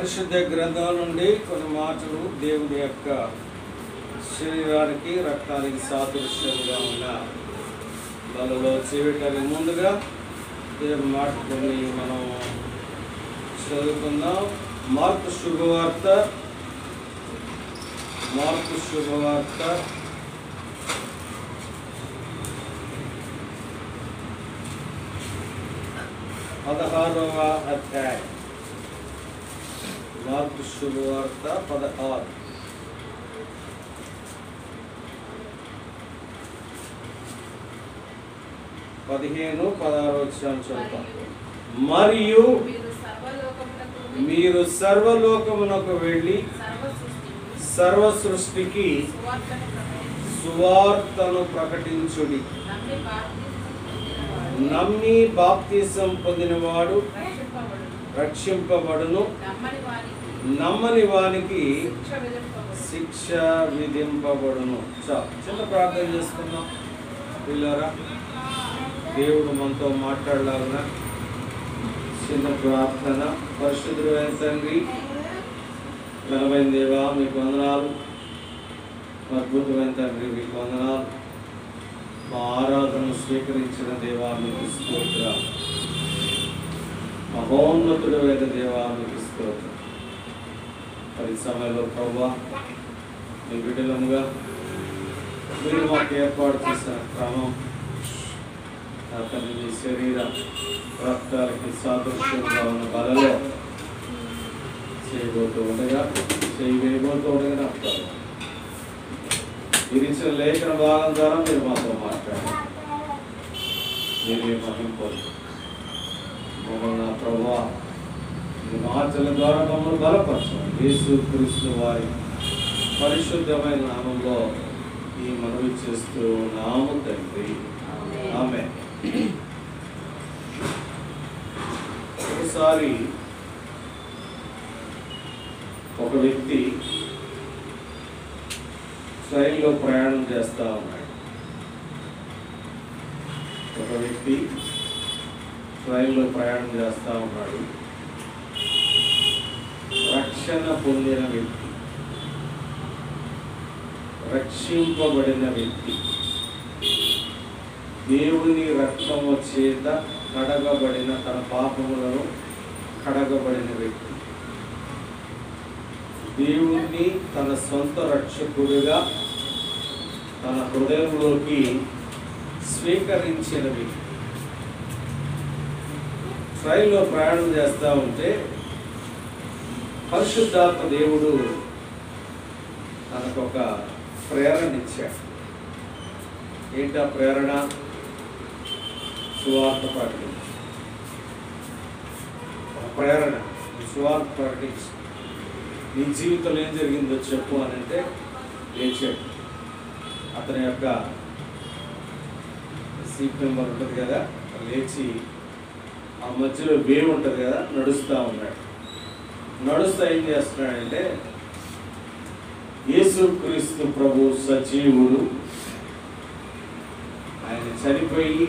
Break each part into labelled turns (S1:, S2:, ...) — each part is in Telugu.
S1: పరిశుద్ధ గ్రంథం నుండి కొన్ని మాటలు దేవుని యొక్క శరీరానికి రక్తానికి సాదృశ్యంగా ఉన్న వాళ్ళలో చేయటానికి ముందుగా దేవుని మాట కొన్ని మనం చదువుకుందాం. మార్కు శుభవార్త 16వ అధ్యాయం. మార్కు శుభవార్త 16. పదిహేను 16 వచ్చాను చదువుతాం. మరియు మీరు సర్వలోకమునకు వెళ్ళి సర్వ సృష్టికి సువార్తను ప్రకటించుడి. నమ్మి బాప్తిసం పొందినవాడు రక్షింపబడును, నమ్మని వానికి శిక్ష విధింపబడును. చిన్న ప్రార్థన చేసుకుందాం పిల్లరా. దేవుడు మనతో మాట్లాడలాగున చిన్న ప్రార్థన. పరిశుద్ధుడైన తండ్రి, ఘనమైన దేవా మీకు వందనాలు. అద్భుతమైన తండ్రి మీకు వందనాలు. మా ఆరాధనను స్వీకరించిన దేవా మీకు స్తోత్రాలు. మహోన్నతుడైన దేవా మీకు స్తోత్రం. పది సమయంలో ప్రభువా మీ బిడ్డలముగా మీరు మాకు ఏర్పాటు చేసిన క్రమం అతని మీ శరీర రక్తాలకి సాదృశ్యంగా ఉన్న బలలో చేయబోతూ ఉండగా మీరు ఇచ్చిన లేఖన భాగం ద్వారా మీరు మాతో మాట్లాడారు. మీరే మహింపదు మమ్మల్ని నా ప్రభువా మీ మాటల ద్వారా మమ్మల్ని బలపరచండి. యేసు క్రీస్తు వారి పరిశుద్ధమైన నామంలో ఈ మనవి చేస్తూ నాము తండ్రి, ఆమేన్. ఒకసారి ఒక వ్యక్తి ట్రైన్లో ప్రయాణం చేస్తూ ఉన్నాడు. రక్షణ పొందిన వ్యక్తి, రక్షింపబడిన వ్యక్తి, దేవుని రక్తము చేత కడగబడిన, తన పాపములను కడగబడిన వ్యక్తి, దేవుణ్ణి తన సొంత రక్షకుడిగా తన హృదయంలోకి స్వీకరించిన వ్యక్తి ట్రైన్లో ప్రయాణం చేస్తూ ఉంటే పరిశుద్ధాత్మ దేవుడు తనకొక ప్రేరణ ఇచ్చాడు. ఏంటా ప్రేరణ? సువార్త ప్రకటించు. ప్రేరణ సువార్త ప్రకటించు. నీ జీవితంలో ఏం జరిగిందో చెప్పు అని అంటే లేచాడు. అతని యొక్క సీట్ నెంబర్ ఉంటుంది కదా, లేచి ఆ మధ్యలో వేవ్ ఉంటుంది కదా, నడుస్తూ ఉన్నాడు. నడుస్తూ ఏం చేస్తున్నాడంటే యేసు క్రీస్తు ప్రభు సజీవుడు, ఆయన చనిపోయి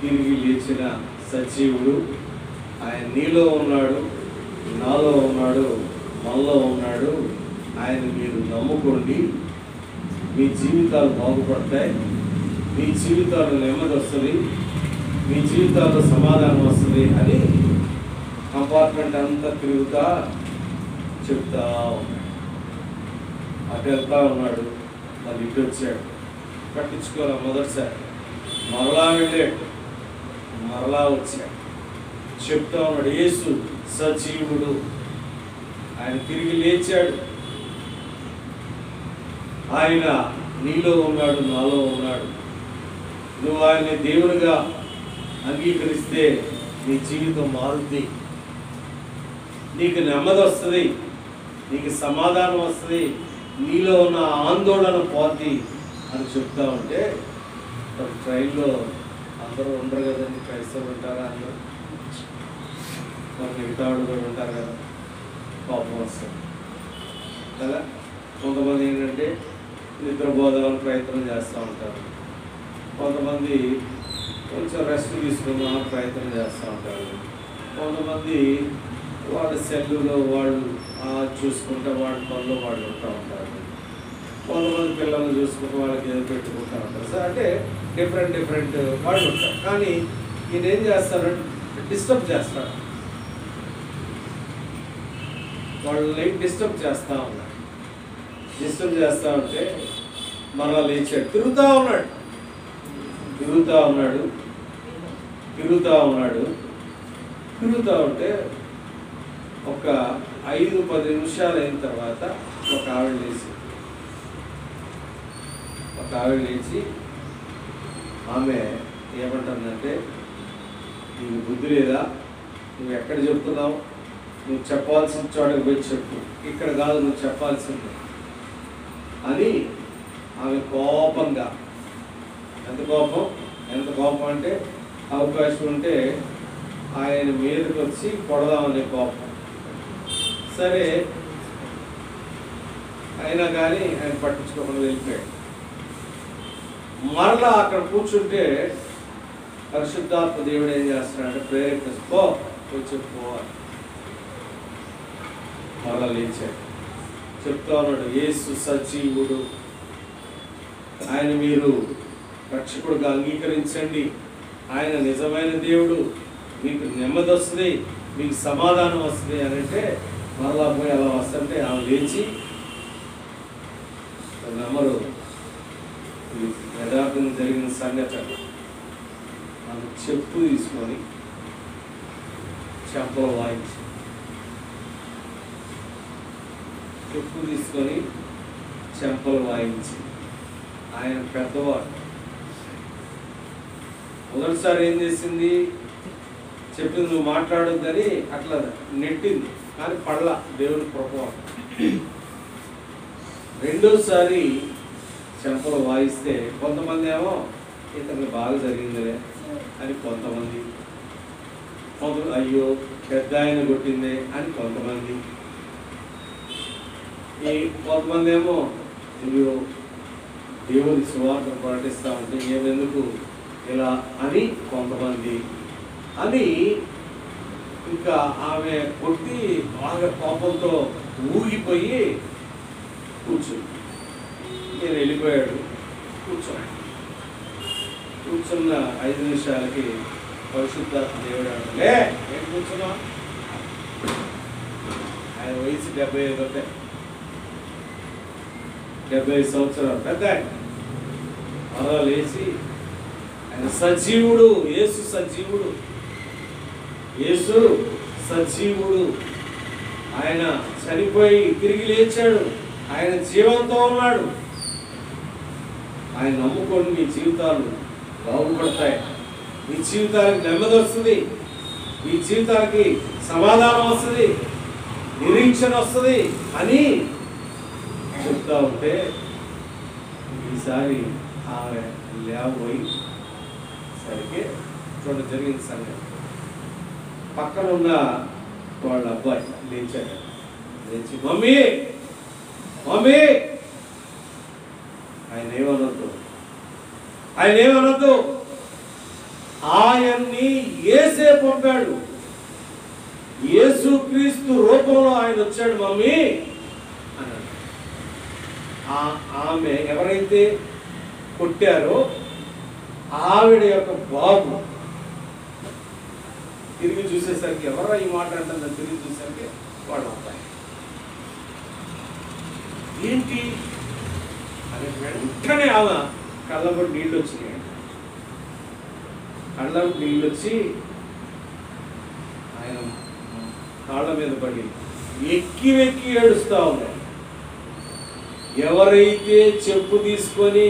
S1: తిరిగి లేచిన సజీవుడు, ఆయన నీలో ఉన్నాడు, నాలో ఉన్నాడు, మనలో ఉన్నాడు. ఆయన మీరు నమ్ముకోండి, మీ జీవితాలు బాగుపడతాయి, మీ జీవితాలు నెమ్మది వస్తుంది, మీ జీవితాల్లో సమాధానం వస్తుంది అని కంపార్ట్మెంట్ అంతా తిరుగుతా చెప్తా ఉన్నాడు. అటు వెళ్తా ఉన్నాడు. మళ్ళీ ఇటు వచ్చాడు. పట్టించుకోలే మొదటిసారి. మరలా వెళ్ళాడు, మరలా వచ్చాడు. చెప్తా ఉన్నాడు యేసు సజీవుడు, ఆయన తిరిగి లేచాడు, ఆయన నీలో ఉన్నాడు, నాలో ఉన్నాడు. నువ్వు ఆయన్ని దేవునిగా అంగీకరిస్తే నీ జీవితం మారుద్ది, నీకు నెమ్మది వస్తుంది, నీకు సమాధానం వస్తుంది, నీలో ఉన్న ఆందోళన పోద్ది అని చెప్తా ఉంటే ట్రైన్లో అందరూ ఉండరు కదండి. క్రైస్తవులు ఉంటారా? అందరూ మరి మిగతా వాళ్ళు కూడా ఉంటారు కదా, కోపం వస్తుంది కదా. కొంతమంది ఏంటంటే నిద్రపోదామని ప్రయత్నం చేస్తూ ఉంటారు, కొంతమంది కొంచెం రెస్ట్ తీసుకుందామని ప్రయత్నం చేస్తూ ఉంటారు, కొంతమంది వాళ్ళ సెల్లులో వాళ్ళు చూసుకుంటే వాళ్ళ పనులు వాళ్ళు ఉంటూ ఉంటారు. కొంతమంది పిల్లల్ని చూసుకుంటే వాళ్ళకి ఏదో పెట్టుకుంటూ ఉంటారు. సార్ అంటే డిఫరెంట్ వాళ్ళు ఉంటారు. కానీ ఈయన ఏం చేస్తారంటే డిస్టర్బ్ చేస్తాడు, వాళ్ళని డిస్టర్బ్ చేస్తూ ఉన్నాడు. డిస్టర్బ్ చేస్తూ ఉంటే మరలా లేచాడు, తిరుగుతూ ఉంటే ఒక 5-10 నిమిషాలు అయిన తర్వాత ఒక ఆవిడ లేచి ఆమె ఏమంటుందంటే, నీకు బుద్ధి లేదా? నువ్వు ఎక్కడ చెప్తున్నావు? నువ్వు చెప్పాల్సిన చోటకి పోయి చెప్పు, ఇక్కడ కాదు నువ్వు చెప్పాల్సింది అని ఆమె కోపంగా, ఎంత కోపం అంటే అవకాశం ఉంటే ఆయన మీదకి వచ్చి కొడదామనే కోపం. సరే అయినా కానీ ఆయన పట్టించుకోకుండా వెళ్ళిపోయాడు. మరలా అక్కడ కూర్చుంటే పరిశుద్ధాత్మ దేవుడు ఏం చేస్తున్నాడంటే ప్రేరేపిస్తూ పోవాలి. మరలా లేచాడు, చెప్తా ఉన్నాడు, యేసు సజీవుడు, ఆయన మీరు రక్షకుడుగా అంగీకరించండి, ఆయన నిజమైన దేవుడు, మీకు నెమ్మది వస్తుంది, మీకు సమాధానం వస్తుంది అని అంటే మరలా పోయి అలా వస్తుంటే ఆమె లేచి నమ్మరు యథార్థంగా జరిగిన సంఘటన ఆమె చెప్పు తీసుకొని చెంపలు వాయించి ఆయన పెద్దవాడు. మొదటిసారి ఏం చేసింది, చెప్పింది నువ్వు మాట్లాడొద్దని అట్లా నెట్టింది, కానీ పడలా, దేవుని ప్రభావం. రెండోసారి చెంపలు వాయిస్తే కొంతమంది ఏమో ఇతనికి బాగా జరిగిందిలే అని కొంతమంది, అయ్యో పెద్ద ఆయన కొట్టిందే అని కొంతమంది ఏమో అయ్యో దేవుని సువార్త ప్రకటిస్తూ ఉంటే ఏమెందుకు ఇలా అని కొంతమంది అని, ఇంకా ఆమె కొట్టి బాగా కోపంతో ఊగిపోయి నేను వెళ్ళిపోయాడు. కూర్చున్న 5 నిమిషాలకి పరిశుద్ధాత్మ దేవుడు అంటే ఏం కూర్చున్నా, ఆయన వయసు 75 సంవత్సరాలు పెద్ద ఆయన. మరలా లేచి ఆయన సజీవుడు, యేసు సజీవుడు, ఆయన చనిపోయి తిరిగి లేచాడు, ఆయన జీవంతో ఉన్నాడు. ఆయన నమ్ముకొని మీ జీవితాలు బాగుపడతాయి, మీ జీవితానికి నెమ్మది వస్తుంది, మీ జీవితానికి సమాధానం వస్తుంది, నిరీక్షణ వస్తుంది అని చెప్తా ఉంటే ఈసారి ఆమె లేవబోయి సరికి చూడ జరిగిన సంగతి. పక్కన ఉన్న వాళ్ళ అబ్బాయి లేచాడు, లేచి మమ్మీ ఆయన ఏమనొద్దు, ఆయన్ని యేసే పంపాడు, యేసుక్రీస్తు రూపంలో ఆయన వచ్చాడు మమ్మీ అన్నాడు. ఆమె ఎవరైతే కొట్టారో ఆవిడ యొక్క బాబు తిరిగి చూసేసరికి, ఎవరా ఈ మాట అంటుందని తిరిగి చూసేసరికి వాడు అబ్బాయి. ఏంటి అని వెంటనే ఆమె కళ్ళకు నీళ్ళు వచ్చినాయి. కళ్ళకు నీళ్ళు వచ్చి ఆయన కాళ్ళ మీద పడి వెక్కి ఏడుస్తా ఉన్నాయి. ఎవరైతే చెప్పు తీసుకొని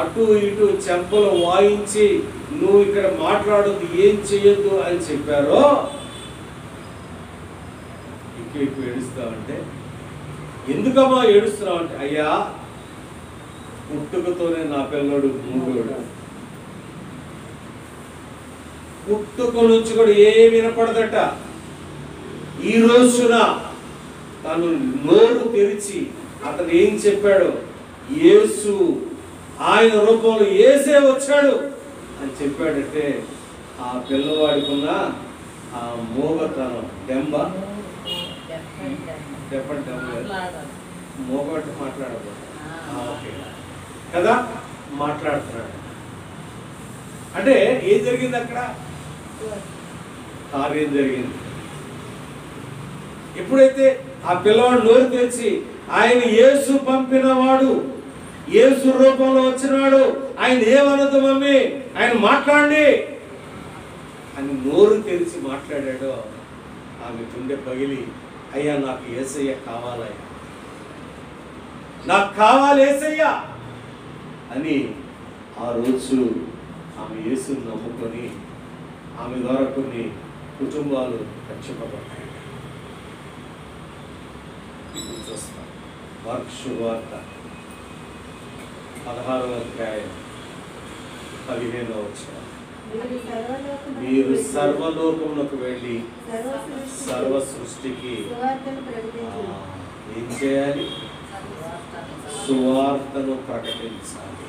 S1: అటు ఇటు చెంపలు వాయించి నువ్వు ఇక్కడ మాట్లాడొద్దు, ఏం చెయ్యొద్దు అని చెప్పారో ఎక్కువ ఏడుస్తావంటే, ఎందుకమ్మా ఏడుస్తున్నావు అంటే, అయ్యా పుట్టుకతోనే నా పిల్లడు మూడోడు, పుట్టుక నుంచి కూడా ఏమి వినపడదట. ఈ రోజున తను నోరు తెరిచి అతను ఏం చెప్పాడు, యేసు ఆయన రూపంలో యేసే వచ్చాడు అని చెప్పాడంటే ఆ పిల్లవాడికున్న ఆ మోగతనం, దెంబ చెప్పండి మోగొట్టి మాట్లాడకూడదు. ఓకే కదా, మాట్లాడుతున్నాడు. అంటే ఏం జరిగింది అక్కడ? కార్యం జరిగింది. ఎప్పుడైతే ఆ పిల్లవాడు నోరు తెరిచి ఆయన యేసు పంపినవాడు, యేసు రూపంలో వచ్చినవాడు, ఆయన ఏమనదు మమ్మీ, ఆయన మాట్లాడండి అని నోరు తెరిచి మాట్లాడాడో ఆమె గుండె పగిలి, అయ్యా నాకు యేసయ్య కావాలయ్యా, నాకు కావాలి యేసయ్య అని ఆ రోజు ఆమె యేసుని నమ్ముకొని ఆమె ద్వారా కొన్ని కుటుంబాలు రక్షింపబడ్డాయి. ఇప్పుడు చూస్తాం మార్కు శుభవార్త 16వ అధ్యాయం 15వ వచనం. మీరు సర్వలోకమునకు వెళ్ళి సర్వ సృష్టికి ఏం చేయాలి? సువార్తను ప్రకటించాలి.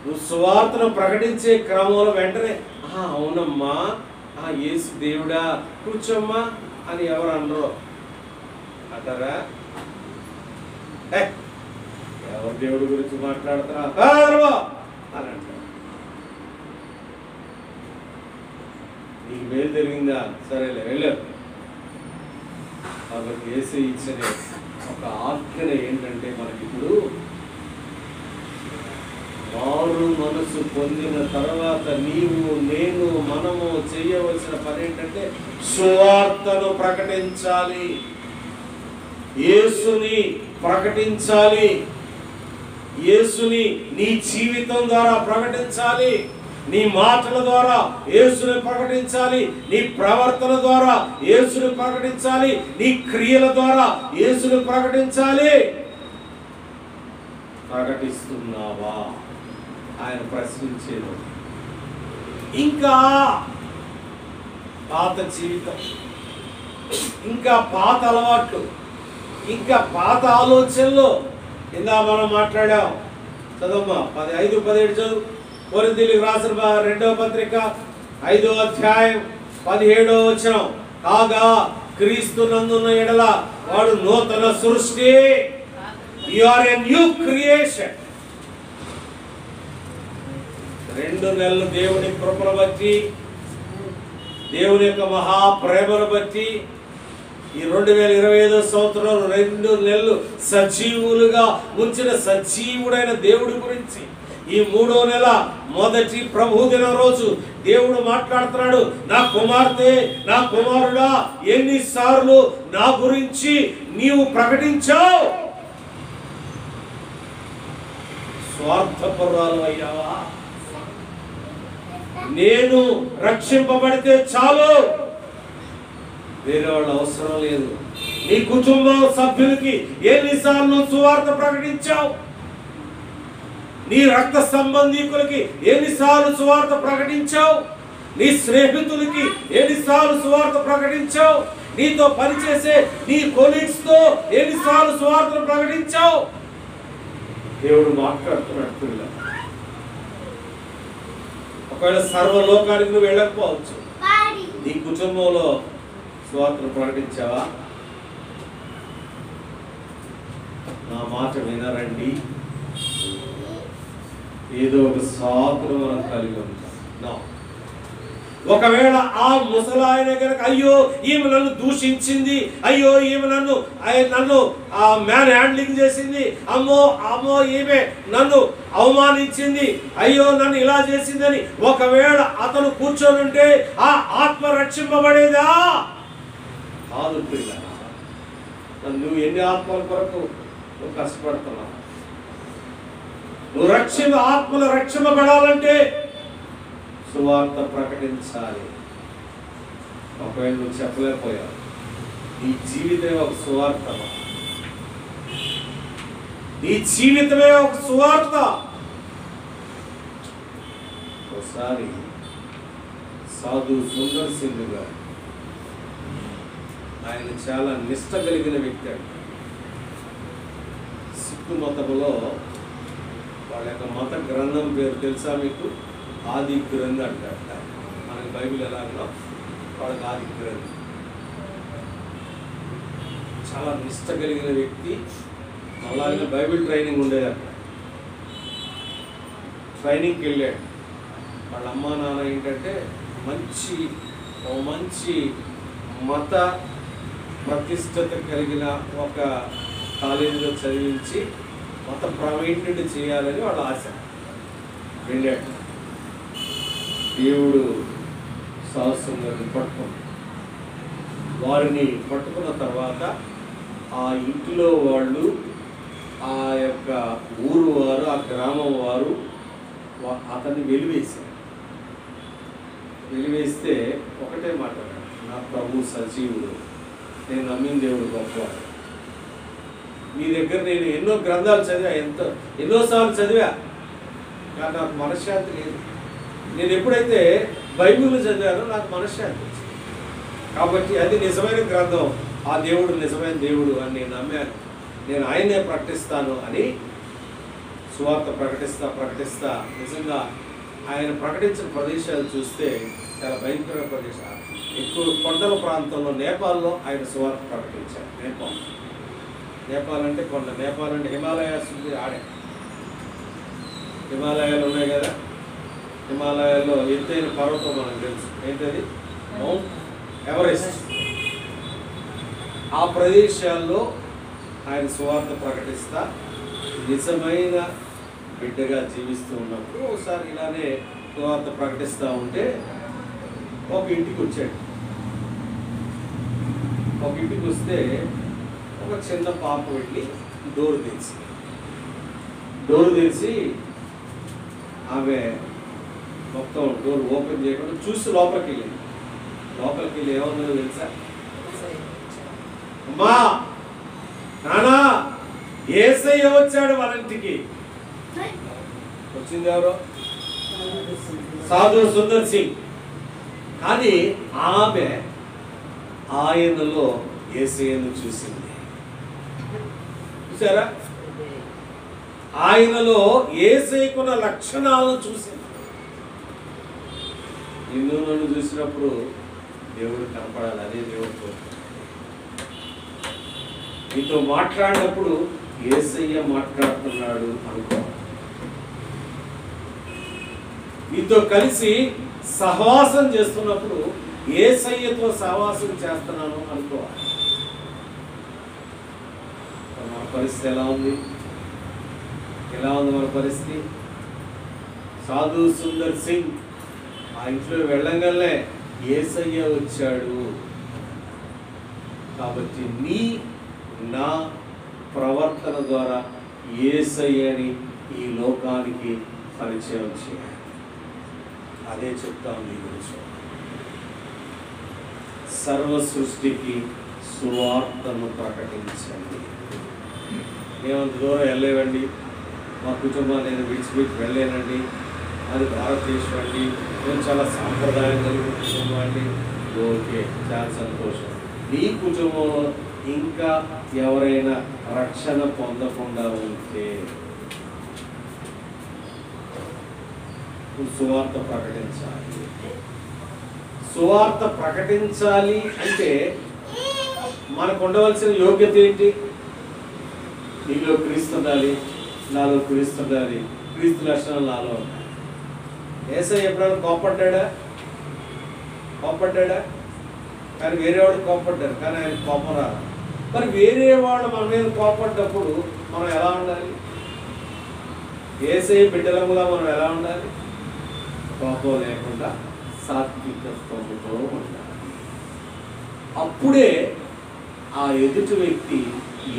S1: నువ్వు సువార్తను ప్రకటించే క్రమంలో వెంటనే అవునమ్మా, యేసు దేవుడా, కూర్చోమ్మా అని ఎవరు అనరు అంటారా? ఎవరు దేవుడి గురించి మాట్లాడతారా అని అంటారు. నీకు మేలు జరిగిందా? సరేలే వెళ్ళారు. కాబట్టి యేసు ఇచ్చిన ఒక ఆజ్ఞ ఏంటంటే, మనకి ఇప్పుడు మారు మనసు పొందిన తర్వాత నీవు, నేను, మనము చేయవలసిన పని ఏంటంటే సువార్తను ప్రకటించాలి, యేసుని ప్రకటించాలి, యేసుని నీ జీవితం ద్వారా ప్రకటించాలి, నీ మాటల ద్వారా యేసుని ప్రకటించాలి, నీ ప్రవర్తన ద్వారా యేసుని ప్రకటించాలి, నీ క్రియల ద్వారా యేసుని ప్రకటించాలి. ప్రకటిస్తున్నావా? ఆయన ప్రశ్నించేది. ఇంకా పాత జీవితం, ఇంకా పాత అలవాట్లు, ఇంకా పాత ఆలోచనలు. ఇందా మనం మాట్లాడాం, చదవమ్మా 5:17 చదువు. కొరింథీయులకు రాసిన 2వ పత్రిక 5వ అధ్యాయం 17వ వచనం. కాగా క్రీస్తు నందున్న ఎడల వాడు నూతన సృష్టి. You are a new creation. 2 నెలలు దేవుని కృపను బట్టి, దేవుని యొక్క మహాప్రేమను బట్టి ఈ 2025 సంవత్సరంలో 2 నెలలు సజీవులుగా ఉంచిన సజీవుడైన దేవుడి గురించి ఈ 3వ నెల మొదటి ప్రభు దినం రోజు దేవుడు మాట్లాడుతున్నాడు. నా కుమార్తె, నా కుమారుడా, ఎన్నిసార్లు నా గురించి నీవు ప్రకటించావు? స్వార్థపరురాలు అయ్యావా? నేను రక్షింపబడితే చాలు, వేరే వాళ్ళు అవసరం లేదు. నీ కుటుంబ సభ్యులకి ఎన్నిసార్లు సువార్త ప్రకటించావు? నీ రక్త సంబంధీకులకి ఎన్నిసార్లు సువార్త ప్రకటించావు? నీ స్నేహితులకి ఎన్నిసార్లు సువార్త ప్రకటించావు? నీతో పనిచేసే నీ కొలీగ్స్ తో ఎన్నిసార్లు సువార్తను ప్రకటించావు? దేవుడు మాట్లాడుతున్నట్టు. ఒకవేళ సర్వలోకానికి నువ్వు వెళ్ళకపోవచ్చు, నీ కుటుంబంలో సువార్తను ప్రకటించావా? నా మాట వినరండి, ఏదో ఒక సాకును మనం కలిగి ఉంటాం. ఒకవేళ ఆ ముసలాయన కనుక అయ్యో ఈమె నన్ను దూషించింది, అయ్యో ఈమె నన్ను మ్యాన్ హ్యాండ్లింగ్ చేసింది, అమ్మో ఈమె నన్ను అవమానించింది, అయ్యో నన్ను ఇలా చేసిందని ఒకవేళ అతను కూర్చొని ఉంటే ఆ ఆత్మ రక్షింపబడేదా? కాదు ప్రియ. నువ్వు ఎన్ని ఆత్మల కొరకు నువ్వు కష్టపడుతున్నావు? నువ్వు ఆత్మలు రక్షింపబడాలంటే సువార్త ప్రకటించాలి. ఒకవేళ నువ్వు చెప్పలేకపోయావు, నీ జీవితమే ఒక సువార్త. నీ జీవితమే ఒక సువార్త. ఒకసారి సాధు సుందర్ సింగ్ గారు, ఆయన చాలా నిష్ట కలిగిన వ్యక్తి. సిక్కు మతములో వాళ్ళ యొక్క మత గ్రంథం పేరు తెలుసా మీకు? ఆది గ్రంథం అంటారు. మనకి బైబిల్ ఎలా అన్నా వాళ్ళకి ఆది గ్రంథం. చాలా నిష్ట కలిగిన వ్యక్తి. అలాగే బైబిల్ ట్రైనింగ్ ఉండేది అక్కడ. ట్రైనింగ్కి వెళ్ళాడు. వాళ్ళ అమ్మ నాన్న ఏంటంటే మంచి మత ప్రతిష్టత కలిగిన ఒక కాలేజీలో చదివించి మత ప్రవీణుడి చేయాలని వాళ్ళ ఆశ. వెళ్ళాడు. దేవుడు సాహసంగా వారిని పట్టుకున్న తర్వాత ఆ ఇంటిలో వాళ్ళు, ఆ యొక్క ఊరు వారు, ఆ గ్రామం వారు అతన్ని వెలివేస్తే ఒకటే మాట, నా ప్రభు సజీవుడు, నేను నమ్మిన దేవుడు గొప్పవాడు. మీ దగ్గర నేను ఎన్నో గ్రంథాలు చదివా, ఎన్నోసార్లు చదివా, కానీ నాకు మనశ్శాంతి లేదు. నేను ఎప్పుడైతే బైబిల్ చదివానో నాకు మనశ్శాంతి వచ్చింది. కాబట్టి అది నిజమైన గ్రంథం, ఆ దేవుడు నిజమైన దేవుడు అని నేను నమ్మాను. నేను ఆయనే ప్రకటిస్తాను అని సువార్త ప్రకటిస్తా నిజంగా ఆయన ప్రకటించిన ప్రదేశాలు చూస్తే చాలా భయంకరమైన ప్రదేశాలు. ఎక్కువ కొండల ప్రాంతంలో, నేపాల్లో ఆయన సువార్త ప్రకటించారు. నేపాల్ అంటే కొండ, నేపాల్ అంటే హిమాలయాస్ ఉంది. ఆడే హిమాలయాలు ఉన్నాయి కదా, హిమాలయాల్లో ఎత్తైన పర్వతం మనకు తెలుసు, ఏంటది? Mount Everest. ఆ ప్రదేశాల్లో ఆయన సువార్త ప్రకటిస్తా నిజమైన బిడ్డగా జీవిస్తూ ఉన్నప్పుడు ఒకసారి ఇలానే సువార్త ప్రకటిస్తూ ఉంటే ఒక ఇంటికి వచ్చాడు. ఒక ఇంటికి వస్తే ఒక చిన్న పాప వెళ్ళి డోర్ తెరిచి ఆమె మొత్తం డోర్ ఓపెన్ చేయకుండా చూసి లోపలికి వెళ్ళి ఏమన్నదో తెలుసా? అమ్మా, నానా, యేసయ్య వచ్చాడు వాళ్ళ ఇంటికి. వచ్చింది ఎవరో? సాధు సుందర్ సింగ్. కానీ ఆమె ఆయనలో యేసయ్యను చూసింది. చూసారా? ఆయనలో యేసయ్యకున్న లక్షణాలను చూసింది. నిన్ను నన్ను చూసినప్పుడు దేవుడు కనపడాలి, అదే దేవుడు కోరుకుంటాడు. నీతో మాట్లాడినప్పుడు యేసయ్య మాట్లాడుతున్నాడు అనుకోవాలి. నీతో కలిసి సహవాసం చేస్తున్నప్పుడు యేసయ్యతో సహవాసం చేస్తున్నాను అనుకోవాలి. మన పరిస్థితి ఎలా ఉంది మన పరిస్థితి? సాధు సుందర్ సింగ్ ఆ ఇంట్లో వెళ్ళంగానే యేసయ్య వచ్చాడు. కాబట్టి నా ప్రవర్తన ద్వారా యేసయ్యని ఈ లోకానికి పరిచయం చేయాలి. అదే చెప్తాను నీ గురించి. సర్వ సృష్టికి సువార్తను ప్రకటించండి. మేమంత దూరం వెళ్ళలేవండి, మా కుటుంబాన్ని నేను విడిచిపెట్టి వెళ్ళలేనండి, అది భారతదేశం అండి, నేను చాలా సాంప్రదాయం కలిగిన కుటుంబం అండి. ఓకే, చాలా సంతోషం. నీ కుటుంబంలో ఇంకా ఎవరైనా రక్షణ పొందకుండా ఉంటే సువార్త ప్రకటించాలి అంటే మనకు ఉండవలసిన యోగ్యత ఏంటి? నీలో క్రీస్తు ఉండాలి, నాలో క్రీస్తు ఉండాలి, క్రీస్తు లక్షణాలు నాలో ఉండాలి. యేసయ్య ఎప్పుడైనా కోపడ్డా? కానీ వేరే వాడు కోపడ్డారు, కానీ ఆయన కోపం రాదు. మరి వేరే వాళ్ళు మన మీద కోపడ్డప్పుడు మనం ఎలా ఉండాలి? యేసయ్య బిడ్డలముగా మనం ఎలా ఉండాలి? కోపం లేకుండా సాత్వికత్వంతో ఉండాలి. అప్పుడే ఆ ఎదుటి వ్యక్తి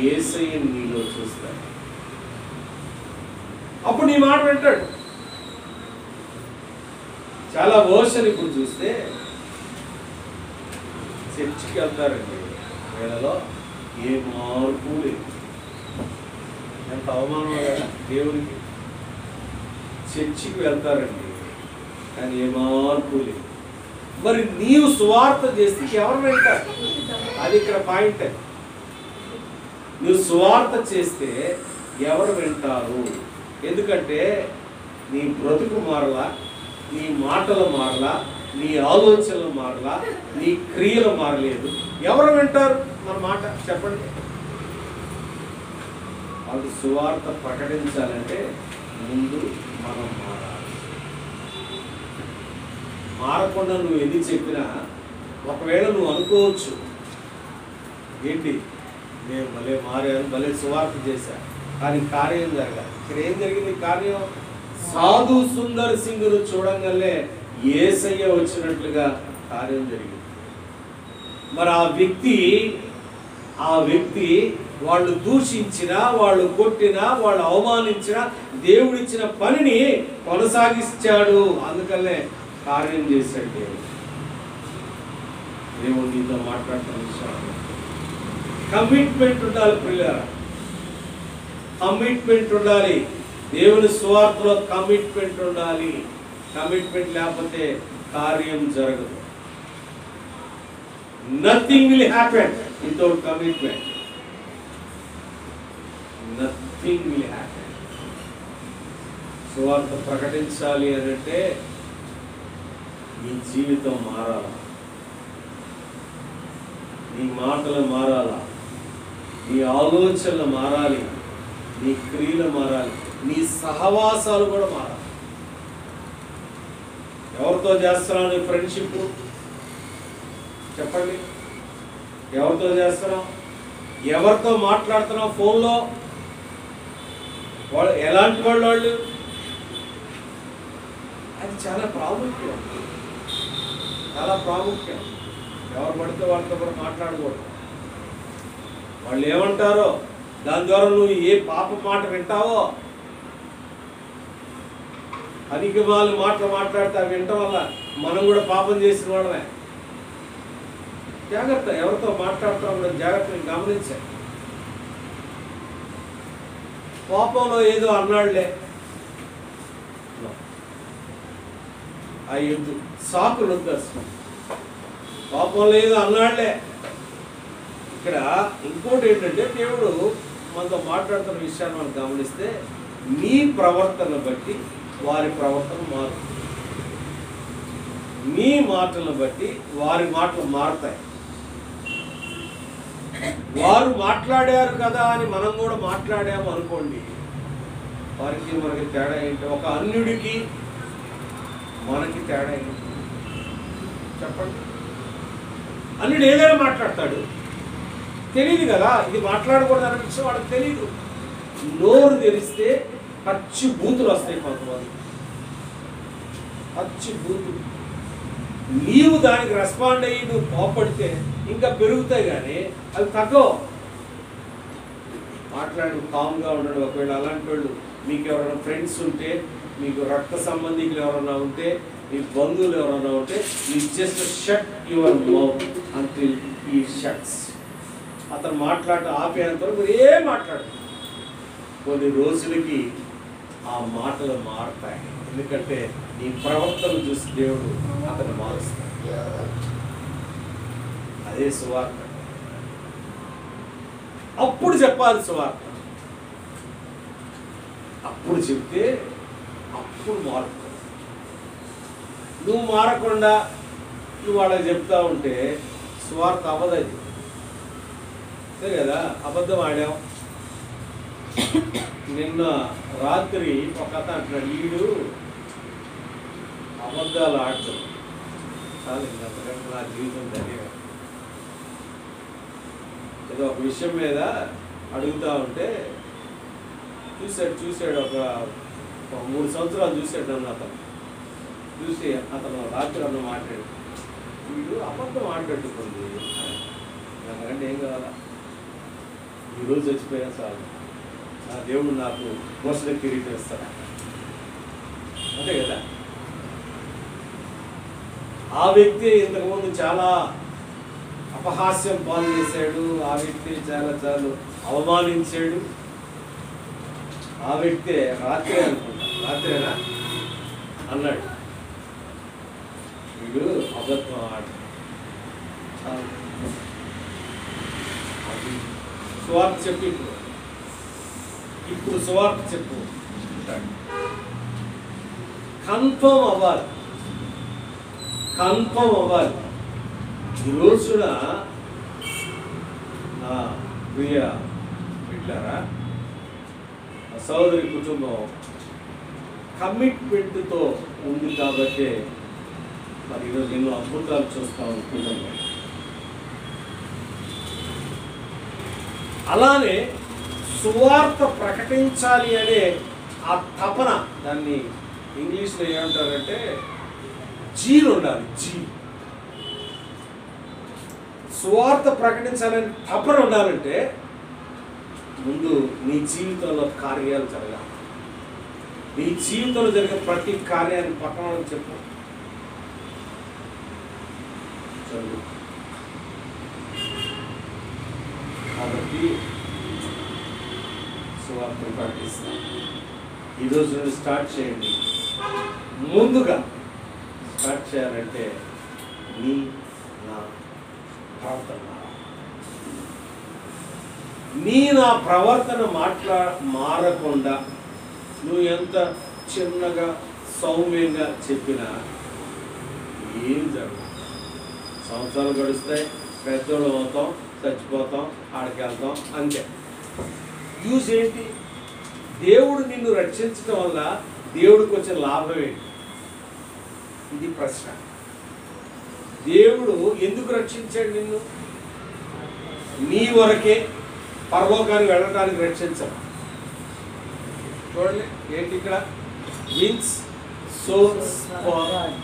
S1: యేసయ్యని నీలో చూస్తాడు. అప్పుడు నీ మాట వింటాడు. చాలా వర్షన్ ఇప్పుడు చూస్తే చర్చికి వెళ్తారండి, వీళ్ళలో ఏ మార్పు లేదు. ఎంత అవమానం కదా దేవునికి. చర్చికి వెళ్తారండి కానీ ఏ మార్పు లేదు. మరి నీవు సువార్త చేస్తే ఎవరు వింటారు? అది ఇక్కడ పాయింట్. నువ్వు సువార్త చేస్తే ఎవరు వింటారు? ఎందుకంటే నీ బ్రతుకు మారలా, నీ మాటలు మారలా, నీ ఆలోచనలు మారలా, నీ క్రియలు మారలేదు. ఎవరు వింటారు? మన మాట చెప్పండి. వాళ్ళు సువార్త ప్రకటించాలంటే ముందు మనం మారాలి. మారకుండా నువ్వు ఎన్ని చెప్పినా ఒకవేళ నువ్వు అనుకోవచ్చు, ఏంటి నేను భలే మారాను, భలే సువార్త చేశాను, కానీ కార్యం జరగాలి. ఇక్కడ ఏం జరిగింది? కార్యం సాధు సుందర్ సింగ్ను చూడంగానే యేసయ్య వచ్చినట్లుగా కార్యం జరిగింది. మరి ఆ వ్యక్తి వాళ్ళు దూషించినా, వాళ్ళు కొట్టినా, వాళ్ళు అవమానించినా దేవుడిచ్చిన పనిని కొనసాగించాడు. అందుకనే కార్యం చేశాడు దేవుడు. దేవుడు నీతో మాట్లాడుతున్న విషయాలు కమిట్మెంట్ ఉండాలి పిల్లరా, కమిట్మెంట్ ఉండాలి. దేవుని సువార్తలో కమిట్మెంట్ ఉండాలి. కమిట్మెంట్ లేకపోతే కార్యం జరగదు. Nothing will happen without commitment. Nothing will happen. సువార్త ప్రకటించాలి అంటే నీ జీవితం మారాలా, నీ మాటలు మారాలా, నీ ఆలోచనలు మారాలి, నీ క్రియలు మారాలి, నీ సహవాసాలు కూడా మారాలి. ఎవరితో చేస్తున్నావు నీ ఫ్రెండ్షిప్? చెప్పండి, ఎవరితో చేస్తున్నావు? ఎవరితో మాట్లాడుతున్నావు ఫోన్లో? వాళ్ళు ఎలాంటి వాళ్ళు? అది చాలా ప్రాముఖ్యం, చాలా ప్రాముఖ్యం. ఎవరు పడితే వాళ్ళతో కూడా మాట్లాడకూడదు. వాళ్ళు ఏమంటారో దాని ద్వారా నువ్వు ఏ పాప మాట వింటావో, పనికి వాళ్ళు మాట్లాడితే అవి వినటం వల్ల మనం కూడా పాపం చేసిన వాళ్ళమే. జాగ్రత్త, ఎవరితో మాట్లాడుతున్నాం కూడా జాగ్రత్తగా గమనించాలి. కోపంలో ఏదో అన్నాడులే, ఆ ఎద్దు సాకులు వద్దు. కోపంలో ఏదో అన్నాడులే. ఇక్కడ ఇంకోటి ఏంటంటే దేవుడు మనతో మాట్లాడుతున్న విషయాన్ని మనం గమనిస్తే నీ ప్రవర్తన బట్టి వారి ప్రవర్తన మారుతుంది. నీ మాటలను బట్టి వారి మాటలు మారుతాయి. వారు మాట్లాడారు కదా అని మనం కూడా మాట్లాడాము అనుకోండి, వారికి మనకి తేడా ఏంటి? ఒక అన్యుడికి మనకి తేడా ఏంటి చెప్పండి? అన్యుడు ఏదైనా మాట్లాడతాడు, తెలియదు కదా ఇది మాట్లాడకూడదు అన్న విషయం వాడికి తెలియదు. నోరు తెరిస్తే పచ్చి బూతులు వస్తాయి కొంతమంది, పచ్చి బూతులు. నీవు దానికి రెస్పాండ్ అయ్యి నువ్వు కోపడితే ఇంకా పెరుగుతాయి, కానీ అవి తగ్గవు. మాట్లాడు, కామ్గా ఉండడు. ఒకవేళ అలాంటి వాళ్ళు మీకు ఎవరైనా ఫ్రెండ్స్ ఉంటే, మీకు రక్త సంబంధికులు ఎవరైనా ఉంటే, మీ బంధువులు ఎవరైనా ఉంటే, you just shut your mouth until he shuts. అతను మాట్లాడటం ఆపేంత వరకు మీరు ఏం మాట్లాడు. కొన్ని రోజులకి ఆ మాటలు మారుతాయి. ఎందుకంటే నీ ప్రవర్తన చూసి దేవుడు అతను మారుస్తాడు. అదే సువార్త. అప్పుడు చెప్పాలి సువార్త. అప్పుడు చెప్తే అప్పుడు మారుతుంది. నువ్వు మారకుండా నువ్వు వాళ్ళకి చెప్తా ఉంటే సువార్త అవ్వదది. అంతే కదా, అబద్ధం ఆడాం. నిన్న రాత్రి ఒక కథ అంటున్నాడు, వీడు అబద్ధాలు ఆడతాడు. చాలా ఇంతకంటే నా జీవితం జరిగే ఏదో ఒక విషయం మీద అడుగుతూ ఉంటే చూశాడు ఒక 3 సంవత్సరాలు చూశాడు నన్ను. అతను చూసి అతను రాత్రి అన్న మాట్లాడు, వీడు అబద్ధం ఆడేట్టుకుంది, నాకంటే ఏం కావాలా, ఈరోజు చచ్చిపోయినా చాలు, నా దేవుడు నాకు మోసలో కిరీటం ఇస్తాడు. అంతే కదా. ఆ వ్యక్తి ఇంతకుముందు చాలా అపహాస్యం పాలు చేశాడు. ఆ వ్యక్తి చాలా అవమానించాడు. ఆ వ్యక్తే రాత్రి అనుకుంటా, రాత్రేనా అన్నాడు, వీడు అబద్ధం ఆడు. సువార్త చెప్పి ఇప్పుడు సువార్త చెప్పు. కన్ఫర్మ్ అవ్వాలి. ఈ రోజున ప్రియ బిడ్డలారా, సహోదరి కుటుంబం కమిట్మెంట్తో ఉంది కాబట్టి మరి ఈరోజు ఎన్నో అద్భుతాలు చూస్తూ ఉంటున్నాం. అలానే సువార్త ప్రకటించాలి అనే ఆ తపన, దాన్ని ఇంగ్లీష్లో ఏమంటారంటే జీలు ఉండాలి. సువార్త ప్రకటించాలని తపన ఉండాలంటే ముందు నీ జీవితంలో కార్యాలు జరగాలి. నీ జీవితంలో జరిగే ప్రతి కార్యాన్ని పక్కన చెప్పు. చదువు. కాబట్టి సువార్తను ప్రకటిస్తాం. ఈరోజు నుండి స్టార్ట్ చేయండి. ముందుగా స్టార్ట్ చేయాలంటే నీ నా ప్రవర్తన, నా ప్రవర్తన మారకుండా నువ్వు ఎంత చిన్నగా సౌమ్యంగా చెప్పినా ఏం జరగదు. సంవత్సరాలు గడుస్తాయి, పెద్దోళ్ళు అవుతాం, చచ్చిపోతాం, ఆడికి వెళ్తాం, అంతే. యూజ్ ఏంటి? దేవుడు నిన్ను రక్షించడం వల్ల దేవుడికి వచ్చే లాభం ఏంటి? ఇది ప్రశ్న. దేవుడు ఎందుకు రక్షించాడు నిన్ను? నీ వరకే పరలోకానికి వెళ్ళడానికి రక్షించాడు. చూడండి ఏంటి ఇక్కడ, విన్స్ సోల్స్ ఫర్ గాడ్.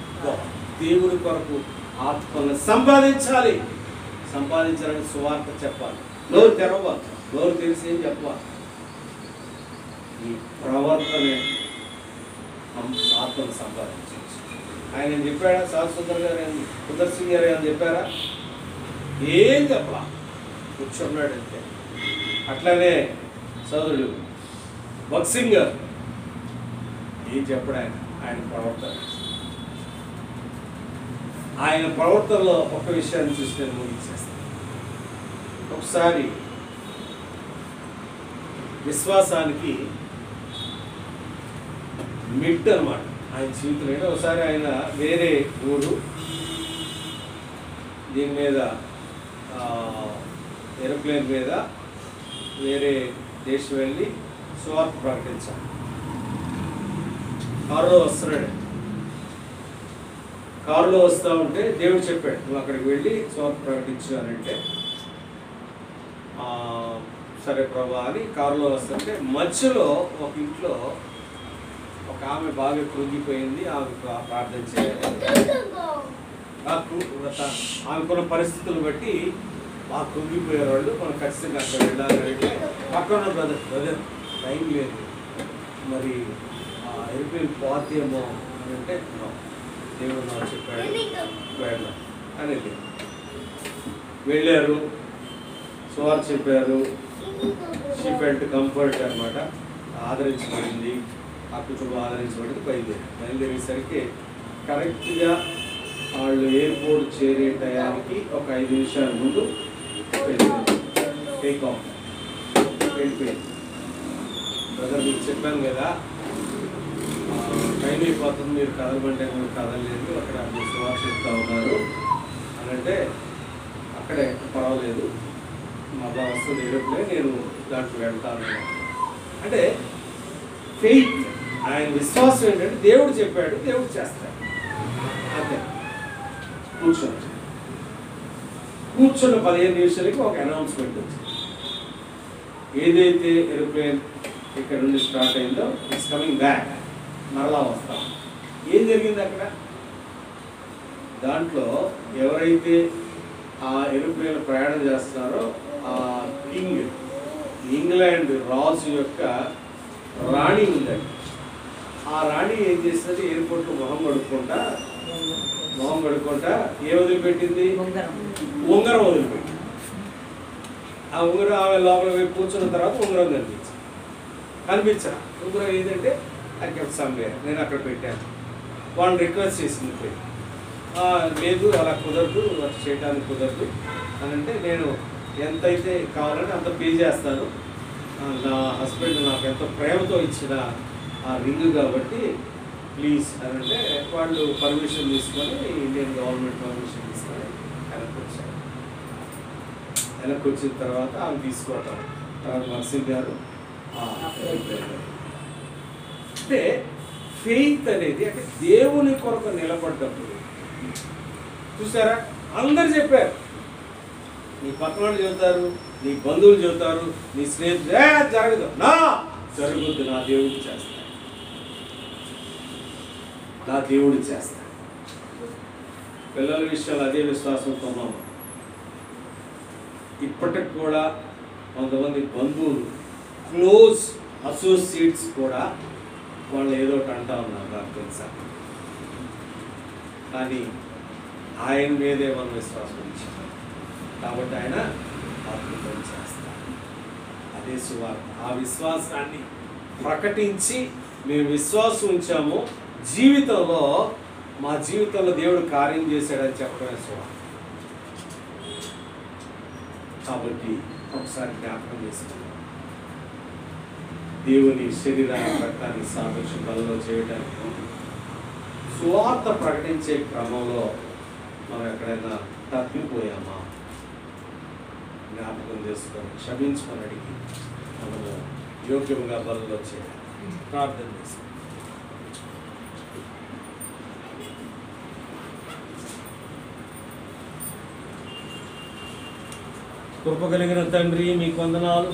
S1: దేవుడి కొరకు ఆత్మను సంపాదించాలని సువార్త చెప్పాలి. నోరు తెరవాలి, నోరు తెలిసి ఏం చెప్పాలి? ఈ ప్రవర్తనే ఆత్మను సంపాదించవచ్చు. ఆయన చెప్పాడా? శాశ్వతర్ గారు సుదర్శన్ గారు అని చెప్పారా? ఏం చెప్పలా, కూర్చున్నాడు అంతే. అట్లానే సోదరుడు భక్సింగ్ గారు ఏం చెప్పడు? ఆయన ప్రవర్తనలో ఒక విషయాన్ని చూసి నేను ముగించేస్తాను. ఒకసారి విశ్వాసానికి మిడ్ అన్నమాట ఆయన జీవితంలో. ఒకసారి ఆయన వేరే ఊరు, దీని మీద ఏరోప్లేన్ మీద వేరే దేశం వెళ్ళి సువార్త ప్రకటించాలి. కారులో వస్తూ ఉంటే దేవుడు చెప్పాడు, నువ్వు అక్కడికి వెళ్ళి సువార్త ప్రకటించు అని. అంటే సరే ప్రభా అని కారులో వస్తుంటే మధ్యలో ఒక ఇంట్లో ఒక ఆమె బాగా కృంగిపోయింది. ఆమె ప్రార్థన చేయాలి. ఆమెకున్న పరిస్థితులు బట్టి బాగా కృంగిపోయే వాళ్ళు మనం ఖచ్చితంగా అక్కడ వెళ్ళాలంటే పక్కన బ్రదర్ టైం లేదు, మరి ఎయిర్ప్లేన్ పోతేమో అని అంటే దేవుడు నాకు చెప్పాడు వెళ్ళాం అనేది. వెళ్ళారు, సువార్త చెప్పారు. షీ ఫెల్ట్ కంఫర్ట్ అనమాట. ఆదరించబడింది, ఆ కుటుంబం ఆదరించబడింది. బయలుదేరేసరికి కరెక్ట్గా వాళ్ళు ఎయిర్పోర్ట్ చేరే టయానికి ఒక 5 నిమిషాల ముందు టేక్ ఆఫ్ వెళ్ళిపోయింది. బ్రదర్ మీకు చెప్పాను కదా, టైం అయిపోతుంది, మీరు కదలమంటే మీరు కదలలేదు, అక్కడ మీరు సువార్త చెప్తా ఉన్నారు అని అంటే అక్కడే పర్వాలేదు, మళ్ళా వస్తుంది ఎరుపులే, నేను దాంట్లో వెళ్తాను అంటే ఫెయిత్. ఆయన విశ్వాసం ఏంటంటే దేవుడు చెప్పాడు, దేవుడు చేస్తాడు అంతే. కూర్చున్న 15 నిమిషాలకి ఒక అనౌన్స్మెంట్ వచ్చింది. ఏదైతే ఏరోప్లేన్ ఇక్కడ నుండి స్టార్ట్ అయిందో ఇట్స్ కమింగ్ బ్యాక్, మరలా వస్తాం. ఏం జరిగింది అక్కడ? దాంట్లో ఎవరైతే ఆ ఏరోప్లేన్ ప్రయాణం చేస్తున్నారో ఆ కింగ్, ఇంగ్లాండ్ రాజు యొక్క రాణి ఉందండి. ఆ రాణి ఏం చేస్తుంది? ఎయిర్పోర్ట్లో మొహం కడుక్కుంటా ఏ వదిలిపెట్టింది? ఉంగరం వదిలిపెట్టింది. ఆ ఉంగరం ఆమె లోపల పోయి కూర్చున్న తర్వాత ఉంగరం కనిపించరా? ఉంగరం ఏదంటే అక్కడ సమ్వేర్, నేను అక్కడ పెట్టాను. వాళ్ళని రిక్వెస్ట్ చేసింది పోయి, లేదు అలా కుదరదు, అలా చేయడానికి కుదరదు అని అంటే, నేను ఎంతైతే కావాలంటే అంత పే చేస్తాను, నా హస్బెండ్ నాకు ఎంతో ప్రేమతో ఇచ్చిన ఆ రింగ్ కాబట్టి ప్లీజ్ అని అంటే వాళ్ళు పర్మిషన్ తీసుకొని, ఇండియన్ గవర్నమెంట్ పర్మిషన్ తీసుకొని వెనక్కి వచ్చారు. వెనక్కి వచ్చిన తర్వాత ఆమె తీసుకోవటం, తర్వాత నర్సింగ్ గారు అంటే ఫెయిత్ అనేది అంటే దేవుని కొరకు నిలబడ్డప్పుడు చూసారా, అందరు చెప్పారు, నీ పక్కన వాళ్ళు చెబుతారు, నీ బంధువులు చెబుతారు, నీ స్నేహితులు జరగదు, నా జరుగుద్దు, నా దేవుడు చేస్తాడు, నా దేవుడు చేస్తాడు. పిల్లల విషయాలు అదే విశ్వాసంతో ఉన్నాము. ఇప్పటికి కూడా కొంతమంది బంధువులు క్లోజ్ అసోసియేట్స్ కూడా వాళ్ళు ఏదో ఒకటి అంటా ఉన్నారు, నాకు తెలుసా. కానీ ఆయన మీదే మనం విశ్వాసం ఉంచాం కాబట్టి ఆయన అద్భుతం చేస్తారు. అదే సువార్త. ఆ విశ్వాసాన్ని ప్రకటించి మేము విశ్వాసం ఉంచాము, జీవితంలో మా జీవితంలో దేవుడు కార్యం చేశాడని చెప్పడమే సువార్త. కాబట్టి ఒకసారి జ్ఞాపకం చేసుకున్నాం, దేవుని శరీరాన్ని రక్తాన్ని సాదృశ్యం బలలో చేయడానికి సువార్త ప్రకటించే క్రమంలో మనం ఎక్కడైనా తప్పిపోయామా జ్ఞాపకం చేసుకొని క్షమించుకొని అడిగి మనము యోగ్యంగా బలలో చేయాలి. ప్రార్థన చేస్తాం. కృప కలిగిన తండ్రి మీకు వందనాలు,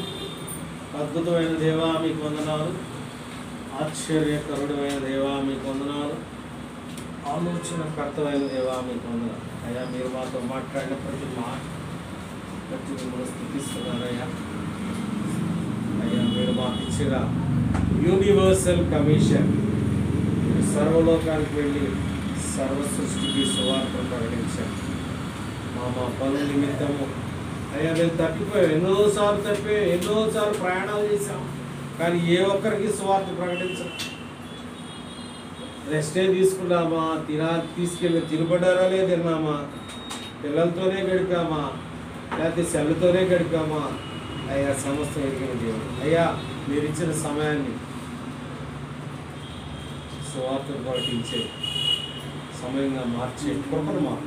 S1: అద్భుతమైన దేవా మీకు వందనాలు, ఆశ్చర్యకరుడమైన దేవా మీకు వందనాలు, ఆలోచనకర్తమైన దేవా మీకు వందనాలు. అయ్యా మీరు మాతో మాట్లాడిన ప్రతి మాట ప్రతి మిమ్మల్ని స్థితిస్తున్నారయ్యా. అయ్యా మీరు మాకు ఇచ్చిన యూనివర్సల్ కమిషన్, మీరు సర్వలోకానికి వెళ్ళి సర్వ సృష్టికి సువార్తను ప్రకటించారు. మా పనుల నిమిత్తము అయ్యా మేము తప్పిపోయాం, ఎన్నోసార్లు ప్రయాణాలు చేశాం, కానీ ఏ ఒక్కరికి సువార్త ప్రకటించాం. రెస్టే తీసుకున్నామా, తీసుకెళ్ళి తినబడారా లేదు, తిన్నామా, పిల్లలతోనే గడిపామా, లేకపోతే సెల్లుతోనే గడిపామా. అయ్యా సమస్తం ఎరిగిన దేవుడు అయ్యా, మీరు ఇచ్చిన సమయాన్ని సువార్తను ప్రకటించే సమయంగా మార్చే కృపను మాకు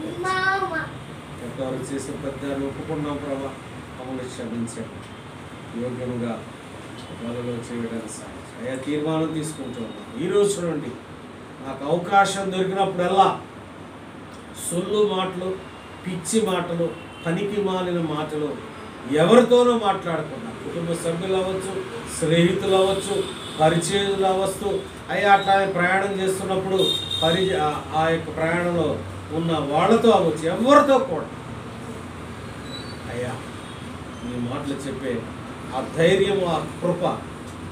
S1: ఎంతవరకు చేసిన పెద్దలు ఒప్పుకున్నాం ప్రభా, మమ్మల్ని క్షమించండి, యోగ్యముగా మొదలు చేయడానికి సాధించండి. అయ్యా తీర్మానం తీసుకుంటున్నాను, ఈ రోజు నుండి నాకు అవకాశం దొరికినప్పుడల్లా సొల్లు మాటలు, పిచ్చి మాటలు, పనికి మాలిన మాటలు ఎవరితోనో మాట్లాడకుండా, కుటుంబ సభ్యులు అవ్వచ్చు, స్నేహితులు అవ్వచ్చు, పరిచయులు అవ్వచ్చు, అయ్యా అట్లా ప్రయాణం చేస్తున్నప్పుడు ఆ యొక్క ప్రయాణంలో ఉన్న వాళ్ళతో అవ్వచ్చు, ఎవరితో కూడా అయ్యా మీ మాటలు చెప్పే ఆ ధైర్యం, ఆ కృప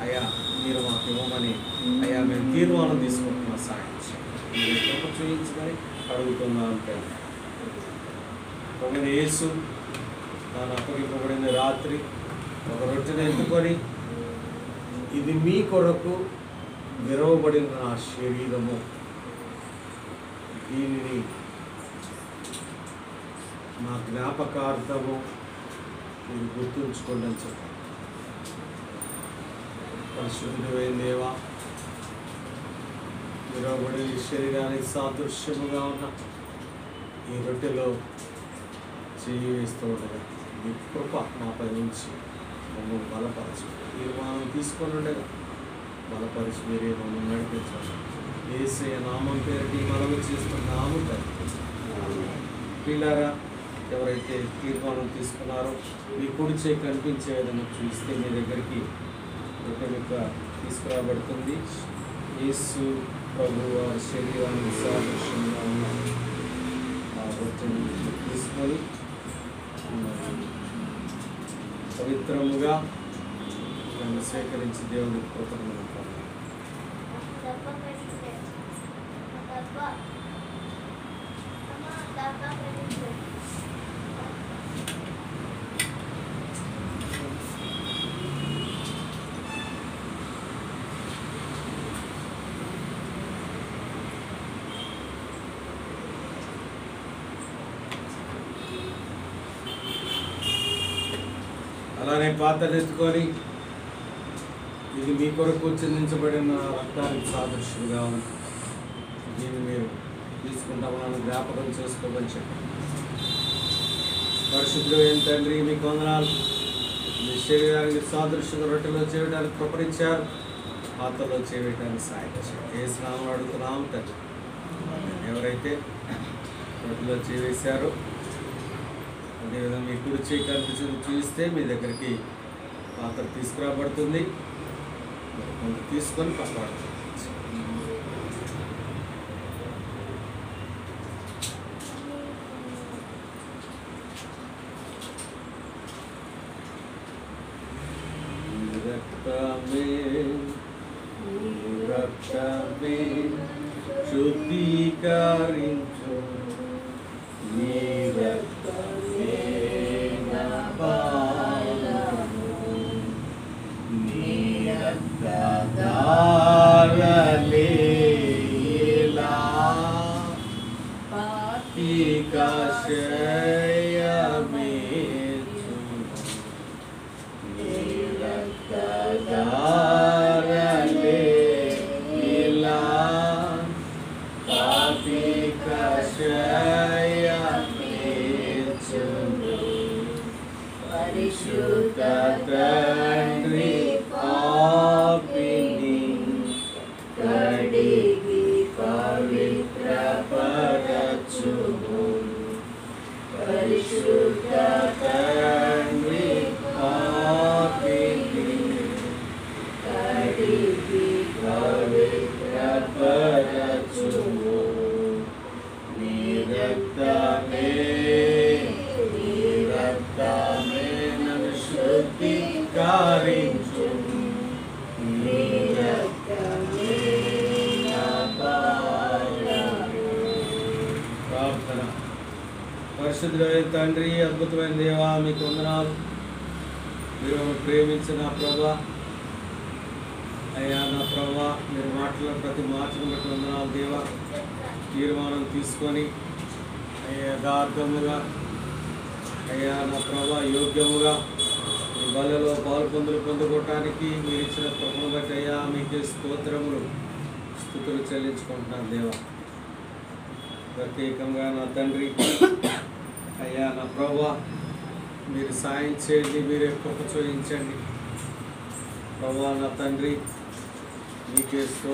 S1: అయ్యా మీరు మాకు ఇవ్వమని అయ్యా మేము తీర్మానం తీసుకుంటున్నాం. సాయం మీరు కృప చూపించమని అడుగుతున్నాం. అంటే పొగిన యేసు తాను అప్పగింపబడిన రాత్రి ఒక రొట్టెను ఎత్తుకొని, ఇది మీ కొరకు విరవబడిన నా శరీరము, దీనిని నా జ్ఞాపకార్థము మీరు గుర్తుంచుకోండి అని చెప్పారు. పరిశుద్ధుడైన దేవా, విరవబడిన శరీరానికి సాదృశ్యముగా ఉన్న ఈ రొట్టెలో చేయి వేస్తూ ఉండగా మీ కృప నాపై నుంచి మమ్మల్ని బలపరచు. తీర్మానం తీసుకొని ఉండగా బలపరిచి మీరే మమ్మల్ని నడిపించండి. యేసయ్య నామం పేరుటి మనవి చేస్తున్నాము తండ్రి. పిల్లారా, ఎవరైతే తీర్మానం తీసుకున్నారో మీ కుడి చేయి కనిపించే విధంగా చూస్తే మీ దగ్గరికి ఒక తీసుకురాబడుతుంది. యేసు ప్రభు వారి శరీరాన్ని సాదృశ్యంగా ఉన్న ఆ రొట్టెను తీసుకొని పవిత్రముగా నన్ను సేకరించి దేవుని కృపను అలానే పాత్రలు ఎత్తుకొని, ఇది మీ కొరకు చిందించబడిన రక్తానికి సాదృశ్యంగా ఉంది, దీన్ని మీరు తీసుకుంటామని జ్ఞాపకం చేసుకోమని చెప్పండి. పరిశుద్ధుడైన తండ్రి మీకు వందనాలు. మీ శరీరానికి సాదృశ్యంగా రొట్టెలో చేయడానికి కృపనిచ్చారు, పాత్రలో చేయడానికి సాయించారు. ఏ స్నామం అడుగుతున్నాం తండ్రి. ఎవరైతే రొట్టెలో చేవేశారో అదేవిధంగా మీ కుడి చేయి కనిపించింది చూస్తే మీ దగ్గరికి పాత్ర తీసుకురాబడుతుంది. కొంత తీసుకొని పక్కన రక్తమే శుద్ధీకరించు, నీ రక్తమే నా పాపము, నీ రక్తధారలే ఇలా పాపికాశయమేచు, నీ రక్తధారలే ఇలా పాపికాశయమేచు. పరిశుద్ధ తండ్రి పాపిని కడిగి పవిత్రపరచుము. పరిశుద్ధ తండ్రి పాపిని కడిగి పవిత్రపరచుము. నీ రక్తమే నన్ను శుద్ధీకరించు, నీ రక్తమే నా పాపము. ప్రార్థన. పరిశుద్ధుడైన తండ్రి, అద్భుతమైన దేవా మీకు వందనాలు. మీరు ప్రేమించిన ప్రభా, అయ్యా నా ప్రభా, మీరు మాట్లాడిన ప్రతి మాటను బట్టి వందనాలు దేవా. తీర్మానం తీసుకొని అయ్యా యథార్థముగా అయ్యా నా ప్రభా యోగ్యముగా మీ బలలో పొందుకోవటానికి మీరు ఇచ్చిన కృపను బట్టి అయ్యా మీకు స్తోత్రములు స్తుతులు చెల్లించుకుంటున్నాను దేవా. ప్రత్యేకంగా నా తండ్రి అయ్యా నా ప్రభా, మీరు సాయం చేయండి, మీరే కృప చూయించండి ప్రభా. నా తండ్రి మీకే స్తోత్రం.